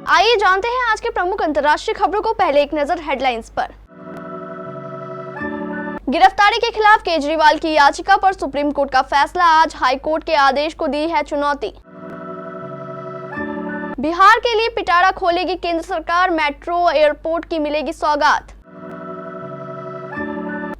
आइए जानते हैं आज के प्रमुख अंतर्राष्ट्रीय खबरों को। पहले एक नजर हेडलाइंस पर। गिरफ्तारी के खिलाफ केजरीवाल की याचिका पर सुप्रीम कोर्ट का फैसला। आज हाई कोर्ट के आदेश को दी है चुनौती। बिहार के लिए पिटारा खोलेगी केंद्र सरकार, मेट्रो एयरपोर्ट की मिलेगी सौगात।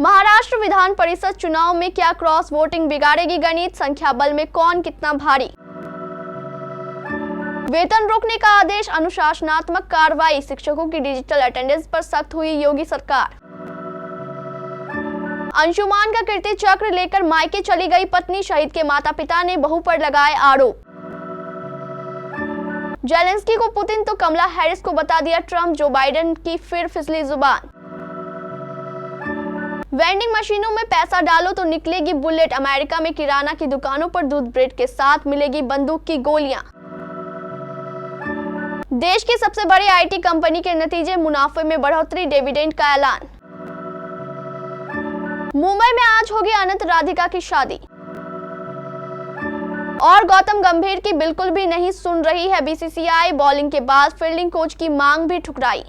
महाराष्ट्र विधान परिषद चुनाव में क्या क्रॉस वोटिंग बिगाड़ेगी गणित, संख्या बल में कौन कितना भारी। वेतन रोकने का आदेश, अनुशासनात्मक कार्रवाई, शिक्षकों की डिजिटल अटेंडेंस पर सख्त हुई योगी सरकार। अंशुमान का कीर्ति चक्र लेकर मायके चली गई पत्नी, शहीद के माता पिता ने बहू पर लगाए आरोप। जेलेंस्की को पुतिन तो कमला हैरिस को बता दिया ट्रंप, जो बाइडेन की फिर फिसली जुबान। वेंडिंग मशीनों में पैसा डालो तो निकलेगी बुलेट, अमेरिका में किराना की दुकानों पर दूध ब्रेड के साथ मिलेगी बंदूक की गोलियां। देश की सबसे बड़ी आईटी कंपनी के नतीजे, मुनाफे में बढ़ोतरी, डिविडेंड का ऐलान। मुंबई में आज होगी अनंत राधिका की शादी। और गौतम गंभीर की बिल्कुल भी नहीं सुन रही है बीसीसीआई, बॉलिंग के बाद फील्डिंग कोच की मांग भी ठुकराई।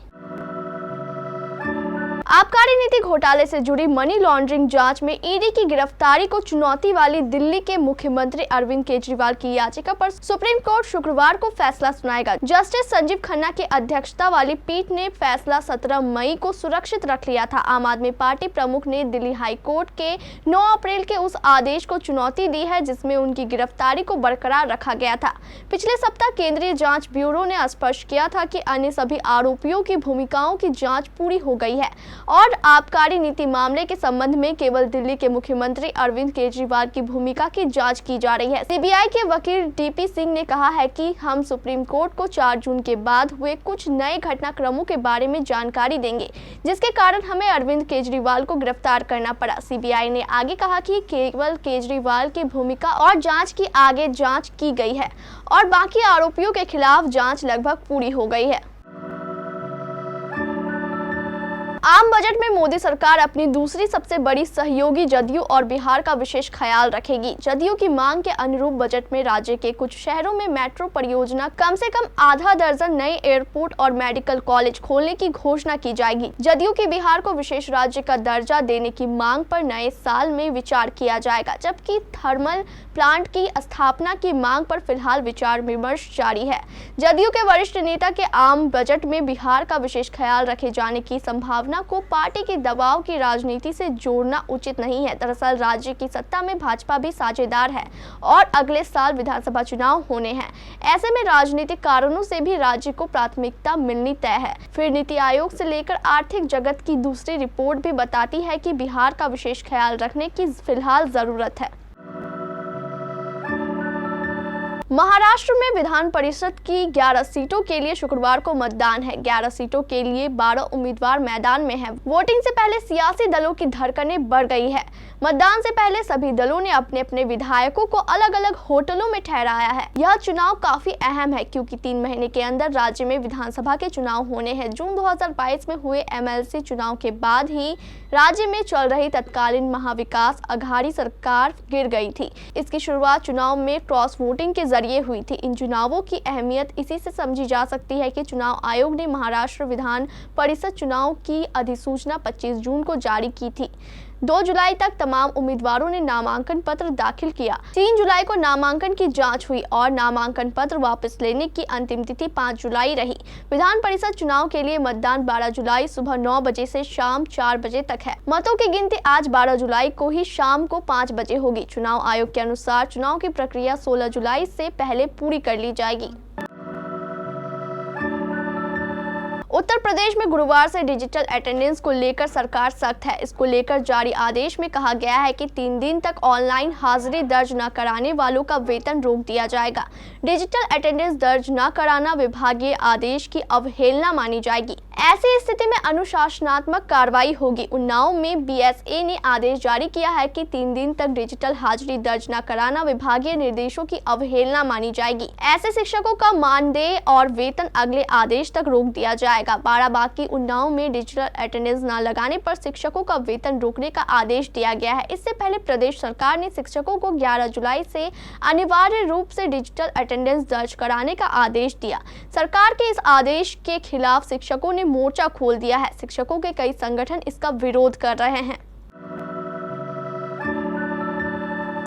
आबकारी नीति घोटाले से जुड़ी मनी लॉन्ड्रिंग जांच में ईडी की गिरफ्तारी को चुनौती वाली दिल्ली के मुख्यमंत्री अरविंद केजरीवाल की याचिका पर सुप्रीम कोर्ट शुक्रवार को फैसला सुनाएगा। जस्टिस संजीव खन्ना की अध्यक्षता वाली पीठ ने फैसला 17 मई को सुरक्षित रख लिया था। आम आदमी पार्टी प्रमुख ने दिल्ली हाई कोर्ट के 9 अप्रैल के उस आदेश को चुनौती दी है जिसमें उनकी गिरफ्तारी को बरकरार रखा गया था। पिछले सप्ताह केंद्रीय जाँच ब्यूरो ने स्पष्ट किया था कि अन्य सभी आरोपियों की भूमिकाओं की जाँच पूरी हो गई है और आबकारी नीति मामले के संबंध में केवल दिल्ली के मुख्यमंत्री अरविंद केजरीवाल की भूमिका की जांच की जा रही है। सीबीआई के वकील डीपी सिंह ने कहा है कि हम सुप्रीम कोर्ट को 4 जून के बाद हुए कुछ नए घटनाक्रमों के बारे में जानकारी देंगे, जिसके कारण हमें अरविंद केजरीवाल को गिरफ्तार करना पड़ा। सीबीआई ने आगे कहा कि केवल केजरीवाल की भूमिका और जाँच की आगे जाँच की गई है और बाकी आरोपियों के खिलाफ जाँच लगभग पूरी हो गई है। आम बजट में मोदी सरकार अपनी दूसरी सबसे बड़ी सहयोगी जदयू और बिहार का विशेष ख्याल रखेगी। जदयू की मांग के अनुरूप बजट में राज्य के कुछ शहरों में मेट्रो परियोजना, कम से कम आधा दर्जन नए एयरपोर्ट और मेडिकल कॉलेज खोलने की घोषणा की जाएगी। जदयू की बिहार को विशेष राज्य का दर्जा देने की मांग पर नए साल में विचार किया जाएगा, जबकि थर्मल प्लांट की स्थापना की मांग पर फिलहाल विचार विमर्श जारी है। जदयू के वरिष्ठ नेता के आम बजट में बिहार का विशेष ख्याल रखे जाने की संभावना को पार्टी के दबाव की राजनीति से जोड़ना उचित नहीं है। दरअसल राज्य की सत्ता में भाजपा भी साझेदार है और अगले साल विधानसभा चुनाव होने हैं। ऐसे में राजनीतिक कारणों से भी राज्य को प्राथमिकता मिलनी तय है। फिर नीति आयोग से लेकर आर्थिक जगत की दूसरी रिपोर्ट भी बताती है कि बिहार का विशेष ख्याल रखने की फिलहाल जरूरत है। महाराष्ट्र में विधान परिषद की 11 सीटों के लिए शुक्रवार को मतदान है। 11 सीटों के लिए 12 उम्मीदवार मैदान में हैं। वोटिंग से पहले सियासी दलों की धड़कनें बढ़ गई है। मतदान से पहले सभी दलों ने अपने अपने विधायकों को अलग अलग होटलों में ठहराया है। यह चुनाव काफी अहम है क्योंकि 3 महीने के अंदर राज्य में विधानसभा के चुनाव होने हैं। जून 2022 में हुए एमएलसी चुनाव के बाद ही राज्य में चल रही तत्कालीन महाविकास अघाड़ी सरकार गिर गई थी। इसकी शुरुआत चुनाव में क्रॉस वोटिंग के जरिए हुई थी। इन चुनावों की अहमियत इसी से समझी जा सकती है कि चुनाव आयोग ने महाराष्ट्र विधान परिषद चुनाव की अधिसूचना 25 जून को जारी की थी। 2 जुलाई तक तमाम उम्मीदवारों ने नामांकन पत्र दाखिल किया। 3 जुलाई को नामांकन की जांच हुई और नामांकन पत्र वापस लेने की अंतिम तिथि 5 जुलाई रही। विधान परिषद चुनाव के लिए मतदान 12 जुलाई सुबह 9 बजे से शाम 4 बजे तक है। मतों की गिनती आज 12 जुलाई को ही शाम को 5 बजे होगी। चुनाव आयोग के अनुसार चुनाव की प्रक्रिया 16 जुलाई से पहले पूरी कर ली जाएगी। उत्तर प्रदेश में गुरुवार से डिजिटल अटेंडेंस को लेकर सरकार सख्त है। इसको लेकर जारी आदेश में कहा गया है कि 3 दिन तक ऑनलाइन हाजिरी दर्ज न कराने वालों का वेतन रोक दिया जाएगा। डिजिटल अटेंडेंस दर्ज न कराना विभागीय आदेश की अवहेलना मानी जाएगी। ऐसी स्थिति में अनुशासनात्मक कार्रवाई होगी। उन्नाव में बीएसए ने आदेश जारी किया है कि 3 दिन तक डिजिटल हाजिरी दर्ज न कराना विभागीय निर्देशों की अवहेलना मानी जाएगी। ऐसे शिक्षकों का मानदेय और वेतन अगले आदेश तक रोक दिया जाएगा। जाएगा। बाराबांकी उन्नाव में डिजिटल अटेंडेंस न लगाने पर शिक्षकों का वेतन रोकने का आदेश दिया गया है। इससे पहले प्रदेश सरकार ने शिक्षकों को 11 जुलाई से अनिवार्य रूप से डिजिटल अटेंडेंस दर्ज कराने का आदेश दिया। सरकार के इस आदेश के खिलाफ शिक्षकों ने मोर्चा खोल दिया है। शिक्षकों के कई संगठन इसका विरोध कर रहे हैं।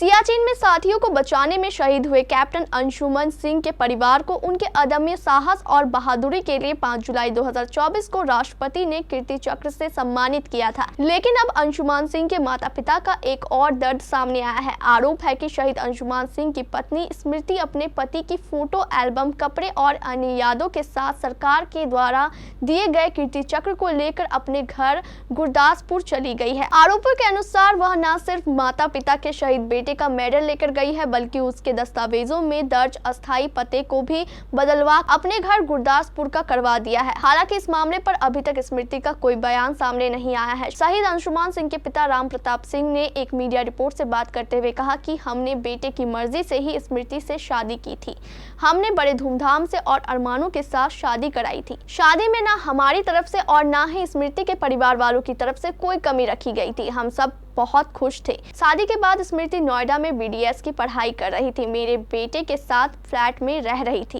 सियाचिन में साथियों को बचाने में शहीद हुए कैप्टन अंशुमन सिंह के परिवार को उनके अदम्य साहस और बहादुरी के लिए 5 जुलाई 2024 को राष्ट्रपति ने कीर्ति चक्र से सम्मानित किया था। लेकिन अब अंशुमान सिंह के माता पिता का एक और दर्द सामने आया है। आरोप है कि शहीद अंशुमान सिंह की पत्नी स्मृति अपने पति की फोटो एल्बम, कपड़े और अन्य यादों के साथ सरकार के द्वारा दिए गए कीर्ति चक्र को लेकर अपने घर गुरदासपुर चली गई है। आरोपों के अनुसार वह न सिर्फ माता पिता के शहीद बेटे का मेडल लेकर गई है, बल्कि उसके दस्तावेजों में दर्ज अस्थायी पते को भी बदलवा अपने घर गुरदासपुर का करवा दिया है। हालांकि इस मामले पर अभी तक स्मृति का कोई बयान सामने नहीं आया है। शहीद अंशुमान सिंह के पिता राम प्रताप सिंह ने एक मीडिया रिपोर्ट से बात करते हुए कहा कि हमने बेटे की मर्जी से ही स्मृति से शादी की थी। हमने बड़े धूमधाम से और अरमानों के साथ शादी कराई थी। शादी में ना हमारी तरफ से और ना ही स्मृति के परिवार वालों की तरफ से कोई कमी रखी गई थी। हम सब बहुत खुश थे। शादी के बाद स्मृति नोएडा में BDS की पढ़ाई कर रही थी। मेरे बेटे के साथ फ्लैट में रह रही थी।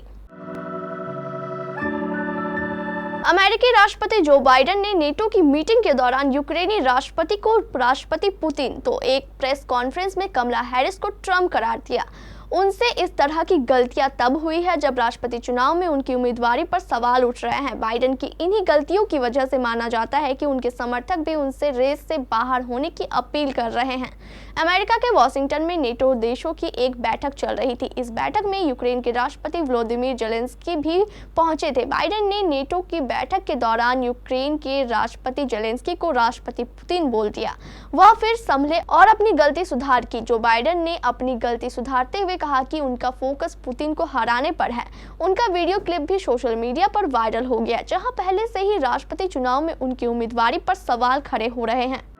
अमेरिकी राष्ट्रपति जो बाइडेन ने नेटो की मीटिंग के दौरान यूक्रेनी राष्ट्रपति को राष्ट्रपति पुतिन तो एक प्रेस कॉन्फ्रेंस में कमला हैरिस को ट्रम्प करार दिया। उनसे इस तरह की गलतियां तब हुई है जब राष्ट्रपति चुनाव में उनकी उम्मीदवारी पर सवाल उठ रहे हैं। बाइडेन की इन्हीं गलतियों की वजह से माना जाता है कि उनके समर्थक भी उनसे रेस से बाहर होने की अपील कर रहे हैं। अमेरिका के वॉशिंगटन में नेटो देशों की एक बैठक चल रही थी। इस बैठक में यूक्रेन के राष्ट्रपति व्लादिमीर जेलेंस्की भी पहुंचे थे। बाइडेन ने नेटो की बैठक के दौरान यूक्रेन के राष्ट्रपति जेलेंस्की को राष्ट्रपति पुतिन बोल दिया। वह फिर संभले और अपनी गलती सुधार की। जो बाइडेन ने अपनी गलती सुधारते हुए कहा कि उनका फोकस पुतिन को हराने पर है। उनका वीडियो क्लिप भी सोशल मीडिया पर वायरल हो गया, जहां पहले से ही राष्ट्रपति चुनाव में उनकी उम्मीदवारी पर सवाल खड़े हो रहे हैं।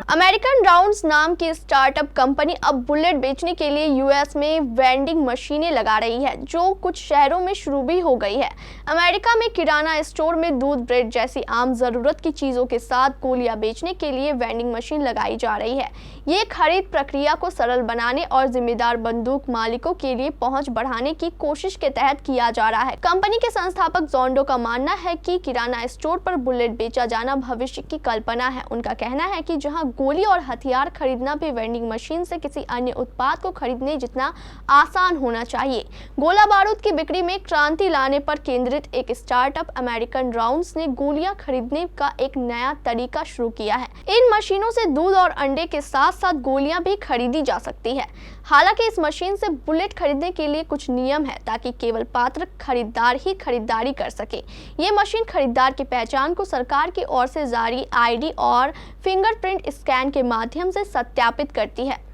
अमेरिकन राउंड्स नाम की स्टार्टअप कंपनी अब बुलेट बेचने के लिए यूएस में वेंडिंग मशीनें लगा रही है, जो कुछ शहरों में शुरू भी हो गई है। अमेरिका में किराना स्टोर में दूध, ब्रेड जैसी आम जरूरत की चीजों के साथ गोलियां बेचने के लिए वेंडिंग मशीन लगाई जा रही है। ये खरीद प्रक्रिया को सरल बनाने और जिम्मेदार बंदूक मालिकों के लिए पहुंच बढ़ाने की कोशिश के तहत किया जा रहा है। कंपनी के संस्थापक जोंडो का मानना है कि किराना स्टोर पर बुलेट बेचा जाना भविष्य की कल्पना है। उनका कहना है कि जहां गोली और हथियार खरीदना भी वेंडिंग मशीन से किसी अन्य उत्पाद को खरीदने जितना आसान होना चाहिए। गोला बारूद की बिक्री में क्रांति लाने पर केंद्रित एक स्टार्टअप अमेरिकन राउंड्स ने गोलियां खरीदने का एक नया तरीका शुरू किया है। इन मशीनों से दूध और अंडे के साथ साथ गोलियां भी खरीदी जा सकती है। हालांकि इस मशीन से बुलेट खरीदने के लिए कुछ नियम है ताकि केवल पात्र खरीदार ही खरीदारी कर सके। ये मशीन खरीदार की पहचान को सरकार की ओर से जारी ID और फिंगरप्रिंट स्कैन के माध्यम से सत्यापित करती है।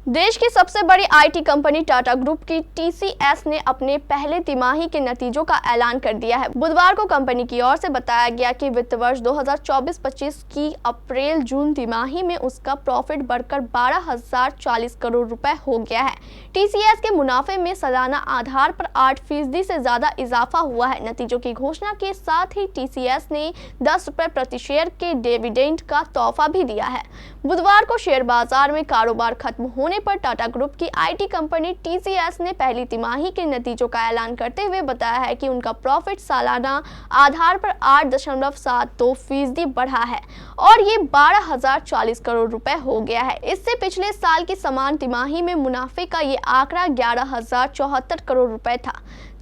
देश की सबसे बड़ी IT कंपनी टाटा ग्रुप की TCS ने अपने पहले तिमाही के नतीजों का ऐलान कर दिया है। बुधवार को कंपनी की ओर से बताया गया कि वित्त वर्ष 2024-25 की अप्रैल-जून तिमाही में उसका प्रॉफिट बढ़कर 12,040 करोड़ रुपए हो गया है। TCS के मुनाफे में सालाना आधार पर 8% से ज्यादा इजाफा हुआ है। नतीजों की घोषणा के साथ ही TCS ने 10 रुपए प्रति शेयर के डिविडेंड का तोहफा भी दिया है। बुधवार को शेयर बाजार में कारोबार खत्म होने पर टाटा ग्रुप की IT कंपनी TCS ने पहली तिमाही के नतीजों का ऐलान करते हुए बताया है कि उनका प्रॉफिट सालाना आधार पर 8.72% बढ़ा है और ये 12,040 करोड़ रुपए हो गया है। इससे पिछले साल की समान तिमाही में मुनाफे का ये आंकड़ा 11,074 करोड़ रुपए था।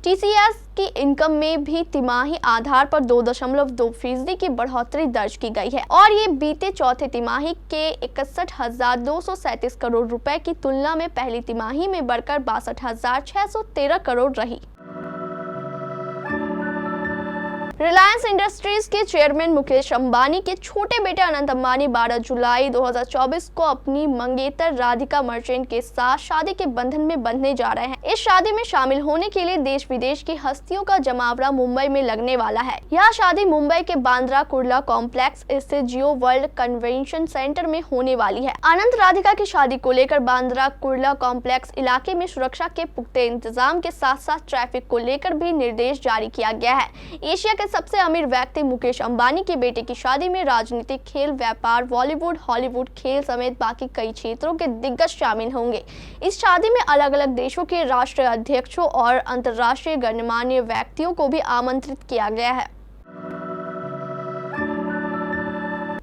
TCS की इनकम में भी तिमाही आधार पर 2.2% की बढ़ोतरी दर्ज की गई है और ये बीते चौथे तिमाही के 61,237 करोड़ रुपए की तुलना में पहली तिमाही में बढ़कर 62,613 करोड़ रही। रिलायंस इंडस्ट्रीज के चेयरमैन मुकेश अंबानी के छोटे बेटे अनंत अंबानी 12 जुलाई 2024 को अपनी मंगेतर राधिका मर्चेंट के साथ शादी के बंधन में बंधने जा रहे हैं। इस शादी में शामिल होने के लिए देश विदेश की हस्तियों का जमावड़ा मुंबई में लगने वाला है। यह शादी मुंबई के बांद्रा कुर्ला कॉम्प्लेक्स स्थित जियो वर्ल्ड कन्वेंशन सेंटर में होने वाली है। अनंत राधिका की शादी को लेकर बांद्रा कुर्ला कॉम्प्लेक्स इलाके में सुरक्षा के पुख्ते इंतजाम के साथ साथ ट्रैफिक को लेकर भी निर्देश जारी किया गया है। एशिया के सबसे अमीर व्यक्ति मुकेश अंबानी के बेटे की शादी में राजनीतिक, खेल, व्यापार, बॉलीवुड, हॉलीवुड, खेल समेत बाकी कई क्षेत्रों के दिग्गज शामिल होंगे। इस शादी में अलग अलग देशों के राष्ट्रीय अध्यक्षों और अंतर्राष्ट्रीय गणमान्य व्यक्तियों को भी आमंत्रित किया गया है।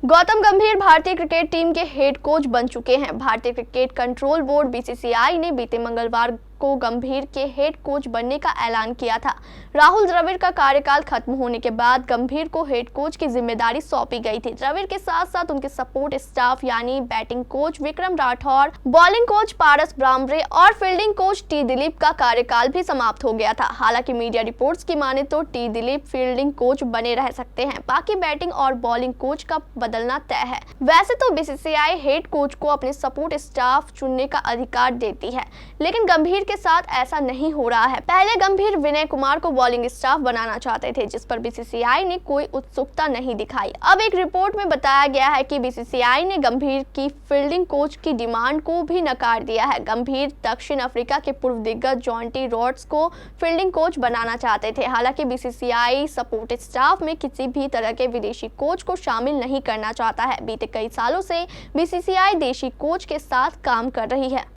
गौतम गंभीर भारतीय क्रिकेट टीम के हेड कोच बन चुके हैं। भारतीय क्रिकेट कंट्रोल बोर्ड बीसीसीआई ने बीते मंगलवार को गंभीर के हेड कोच बनने का ऐलान किया था। राहुल द्रविड़ का कार्यकाल खत्म होने के बाद गंभीर को हेड कोच की जिम्मेदारी सौंपी गई थी। द्रविड़ के साथ साथ उनके सपोर्ट स्टाफ यानी batting coach Vikram Rathour, bowling coach Paras ब्राह्मणे और फील्डिंग कोच टी दिलीप का कार्यकाल भी समाप्त हो गया था। हालांकि मीडिया रिपोर्ट्स की माने तो टी दिलीप फील्डिंग कोच बने रह सकते हैं, बाकी बैटिंग और बॉलिंग कोच का बदलना तय है। वैसे तो बीसीसीआई हेड कोच को अपने सपोर्ट स्टाफ चुनने का अधिकार देती है, लेकिन गंभीर के साथ ऐसा नहीं हो रहा है। पहले गंभीर विनय कुमार को बॉलिंग स्टाफ बनाना चाहते थे, जिस पर बीसीसीआई ने कोई उत्सुकता नहीं दिखाई। अब एक रिपोर्ट में बताया गया है कि बीसीसीआई ने गंभीर की फील्डिंग कोच की डिमांड को भी नकार दिया है। गंभीर दक्षिण अफ्रीका के पूर्व दिग्गज जॉन्टी रॉड्स को फील्डिंग कोच बनाना चाहते थे। हालांकि बीसीसीआई सपोर्ट स्टाफ में किसी भी तरह के विदेशी कोच को शामिल नहीं करना चाहता है। बीते कई सालों से बीसीसीआई देशी कोच के साथ काम कर रही है।